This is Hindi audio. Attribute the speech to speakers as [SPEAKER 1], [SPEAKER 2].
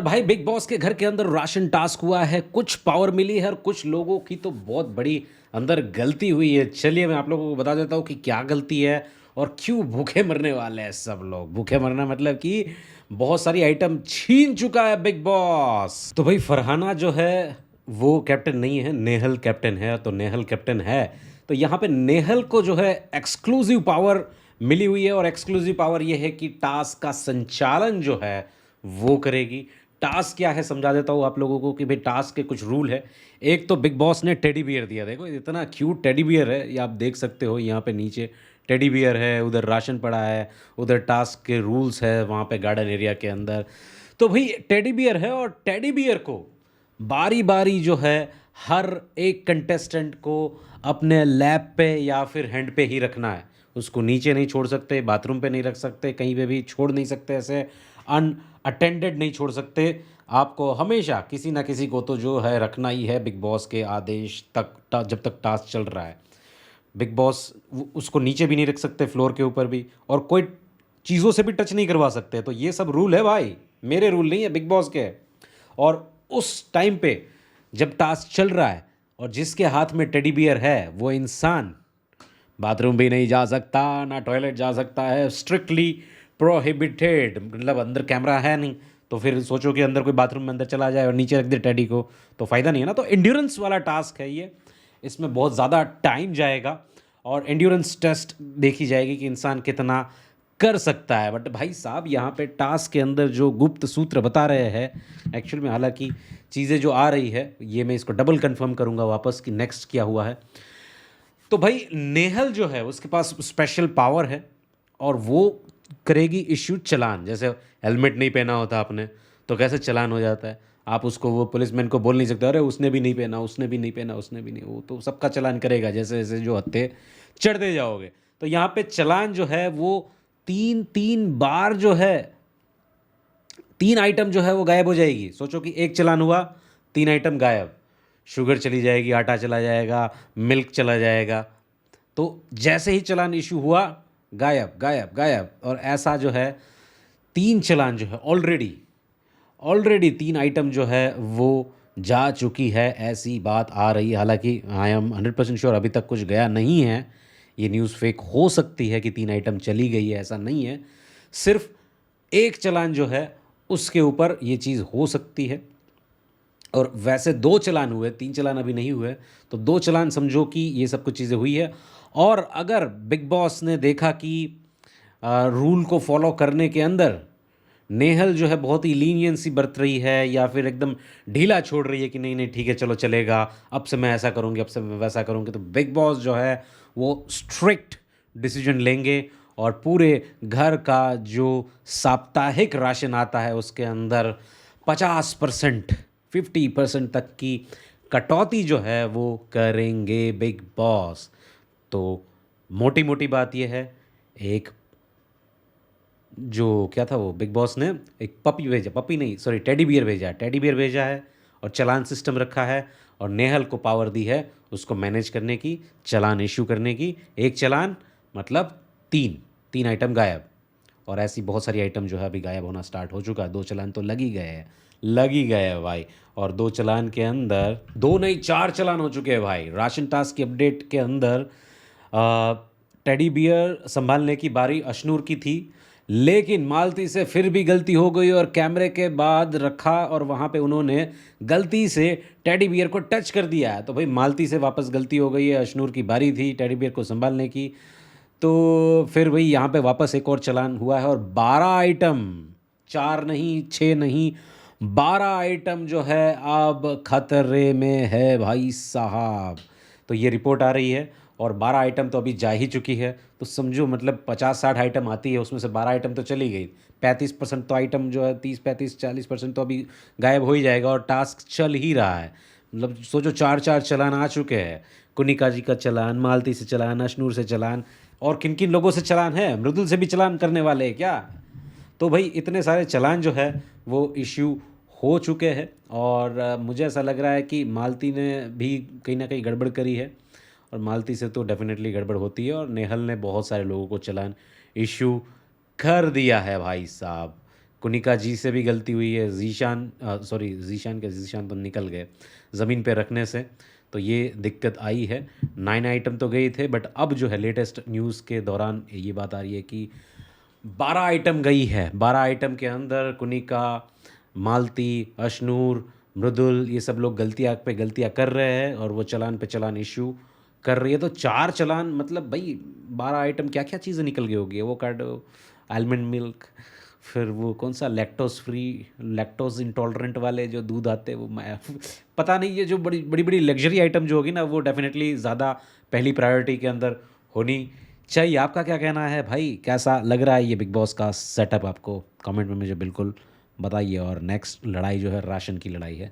[SPEAKER 1] भाई बिग बॉस के घर के अंदर राशन टास्क हुआ है, कुछ पावर मिली है और कुछ लोगों की तो बहुत बड़ी अंदर गलती हुई है। चलिए मैं आप लोगों को बता देता हूँ कि क्या गलती है और क्यों भूखे मरने वाले हैं सब लोग। भूखे मरना मतलब कि बहुत सारी आइटम छीन चुका है बिग बॉस। तो भाई फरहाना जो है वो कैप्टन नहीं है, नेहल कैप्टन है। तो नेहल कैप्टन है तो यहाँ पे नेहल को जो है एक्सक्लूसिव पावर मिली हुई है और एक्सक्लूसिव पावर ये है कि टास्क का संचालन जो है वो करेगी। टास्क क्या है समझा देता हूँ आप लोगों को कि भाई टास्क के कुछ रूल है। एक तो बिग बॉस ने टेडी बियर दिया, देखो इतना क्यूट टेडी बियर है, ये आप देख सकते हो यहाँ पे नीचे टेडी बियर है, उधर राशन पड़ा है, उधर टास्क के रूल्स है वहाँ पे गार्डन एरिया के अंदर। तो भाई टेडी बियर है और टेडी बियर को बारी बारी जो है हर एक कंटेस्टेंट को अपने लैप पे या फिर हैंड पे ही रखना है। उसको नीचे नहीं छोड़ सकते, बाथरूम पे नहीं रख सकते, कहीं पे भी छोड़ नहीं सकते, ऐसे अनअटेंडेड नहीं छोड़ सकते। आपको हमेशा किसी ना किसी को तो जो है रखना ही है बिग बॉस के आदेश तक, जब तक टास्क चल रहा है। बिग बॉस उसको नीचे भी नहीं रख सकते, फ्लोर के ऊपर भी, और कोई चीज़ों से भी टच नहीं करवा सकते। तो ये सब रूल है भाई, मेरे रूल नहीं है, बिग बॉस के। और उस टाइम पे जब टास्क चल रहा है और जिसके हाथ में टेडी बियर है वो इंसान बाथरूम भी नहीं जा सकता, ना टॉयलेट जा सकता है, स्ट्रिक्टली प्रोहिबिटेड। मतलब अंदर कैमरा है नहीं, तो फिर सोचो कि अंदर कोई बाथरूम में अंदर चला जाए और नीचे रख दे टेडी को, तो फ़ायदा नहीं है ना। तो एंड्योरेंस वाला टास्क है ये, इसमें बहुत ज़्यादा टाइम जाएगा और एंड्योरेंस टेस्ट देखी जाएगी कि इंसान कितना कर सकता है। बट भाई साहब यहाँ पे टास्क के अंदर जो गुप्त सूत्र बता रहे हैं एक्चुअल में, हालांकि चीज़ें जो आ रही है ये मैं इसको डबल कंफर्म करूँगा वापस कि नेक्स्ट क्या हुआ है। तो भाई नेहल जो है उसके पास स्पेशल पावर है और वो करेगी इश्यू चलान। जैसे हेलमेट नहीं पहना होता आपने तो कैसे चलान हो जाता है, आप उसको वो पुलिसमैन को बोल नहीं सकते अरे उसने भी नहीं पहना, उसने भी नहीं पहना, उसने भी नहीं, वो तो सबका चलान करेगा जैसे जैसे जो हत्थे चढ़ते जाओगे। तो यहाँ पे चलान जो है वो तीन तीन बार जो है, तीन आइटम जो है वो गायब हो जाएगी। सोचो कि एक चलान हुआ, तीन आइटम गायब, शुगर चली जाएगी, आटा चला जाएगा, मिल्क चला जाएगा। तो जैसे ही चलान इशू हुआ गायब गायब गायब। और ऐसा जो है तीन चलान जो है ऑलरेडी ऑलरेडी तीन आइटम जो है वो जा चुकी है, ऐसी बात आ रही है। हालांकि आई एम 100% श्योर अभी तक कुछ गया नहीं है, ये न्यूज़ फेक हो सकती है कि तीन आइटम चली गई है, ऐसा नहीं है। सिर्फ एक चलान जो है उसके ऊपर ये चीज़ हो सकती है। और वैसे दो चलान हुए, तीन चलान अभी नहीं हुए, तो दो चलान समझो कि ये सब कुछ चीज़ें हुई है। और अगर बिग बॉस ने देखा कि रूल को फॉलो करने के अंदर नेहल जो है बहुत ही लीनियंसी बरत रही है या फिर एकदम ढीला छोड़ रही है कि नहीं नहीं ठीक है चलो चलेगा, अब से मैं ऐसा करूँगी, अब से मैं वैसा करूँगी, तो बिग बॉस जो है वो स्ट्रिक्ट डिसीजन लेंगे और पूरे घर का जो साप्ताहिक राशन आता है उसके अंदर 50%, 50% तक की कटौती जो है वो करेंगे बिग बॉस। तो मोटी मोटी बात यह है, एक जो क्या था वो बिग बॉस ने एक पपी भेजा, पपी नहीं सॉरी टेडी बियर भेजा, टेडी बियर भेजा है और चलान सिस्टम रखा है और नेहल को पावर दी है उसको मैनेज करने की, चलान इशू करने की। एक चलान मतलब तीन तीन आइटम गायब, और ऐसी बहुत सारी आइटम जो है अभी गायब होना स्टार्ट हो चुका है। दो चलान तो लग ही गए हैं, लग ही गए हैं भाई। और दो चलान के अंदर दो नहीं चार चलान हो चुके हैं भाई। राशन टास्क की अपडेट के अंदर टेडी बियर संभालने की बारी अशनूर की थी, लेकिन मालती से फिर भी गलती हो गई और कैमरे के बाद रखा और वहाँ पे उन्होंने गलती से टेडी बियर को टच कर दिया है। तो भाई मालती से वापस गलती हो गई है, अशनूर की बारी थी टेडी बियर को संभालने की। तो फिर वही यहाँ पे वापस एक और चलान हुआ है और 12 आइटम, चार नहीं छः नहीं 12 आइटम जो है अब खतरे में है भाई साहब। तो ये रिपोर्ट आ रही है और 12 आइटम तो अभी जा ही चुकी है। तो समझो मतलब 50-60 आइटम आती है, उसमें से 12 आइटम तो चली गई। 35% तो आइटम जो है 30-35-40% तो अभी गायब हो ही जाएगा और टास्क चल ही रहा है। मतलब सोचो चार चार चलान आ चुके हैं, कुनिका जी का चलान, मालती से चलान, अशनूर से चलान, और किन किन लोगों से चलान है, मृदुल से भी चलान करने वाले हैं क्या। तो भाई इतने सारे चलान जो है वो इश्यू हो चुके हैं और मुझे ऐसा लग रहा है कि मालती ने भी कहीं ना कहीं गड़बड़ करी है, और मालती से तो डेफिनेटली गड़बड़ होती है, और नेहल ने बहुत सारे लोगों को चलान इशू कर दिया है भाई साहब। कुनिका जी से भी गलती हुई है, ज़ीशान सॉरी ज़ीशान क्या, ज़ीशान तो निकल गए ज़मीन पे रखने से, तो ये दिक्कत आई है। 9 आइटम तो गए थे, बट अब जो है लेटेस्ट न्यूज़ के दौरान ये बात आ रही है कि 12 आइटम गई है। 12 आइटम के अंदर कुनिका, मालती, अशनूर, मृदुल, ये सब लोग गलतियाँ पे गलतियाँ कर रहे हैं और वो चालान पे चालान इश्यू कर रही है। तो 4 चालान, मतलब भई 12 आइटम क्या-क्या चीज़ें निकल गई होगी? एवोकाडो, आलमंड मिल्क, फिर वो कौन-सा लैक्टोज़ फ्री, लैक्टोज़ इंटॉलरेंट वाले जो दूध आते हैं वो मैं पता नहीं, ये जो बड़ी-बड़ी लग्ज़री आइटम जो होगी ना, वो डेफ़िनेटली ज़्यादा पहली प्रायोरिटी के अंदर होनी चाहिए। आपका क्या कहना है भाई? कैसा लग रहा है ये बिग बॉस का सेटअप आपको? कमेंट में मुझे बिल्कुल बताइए। और नेक्स्ट लड़ाई जो है राशन की लड़ाई है।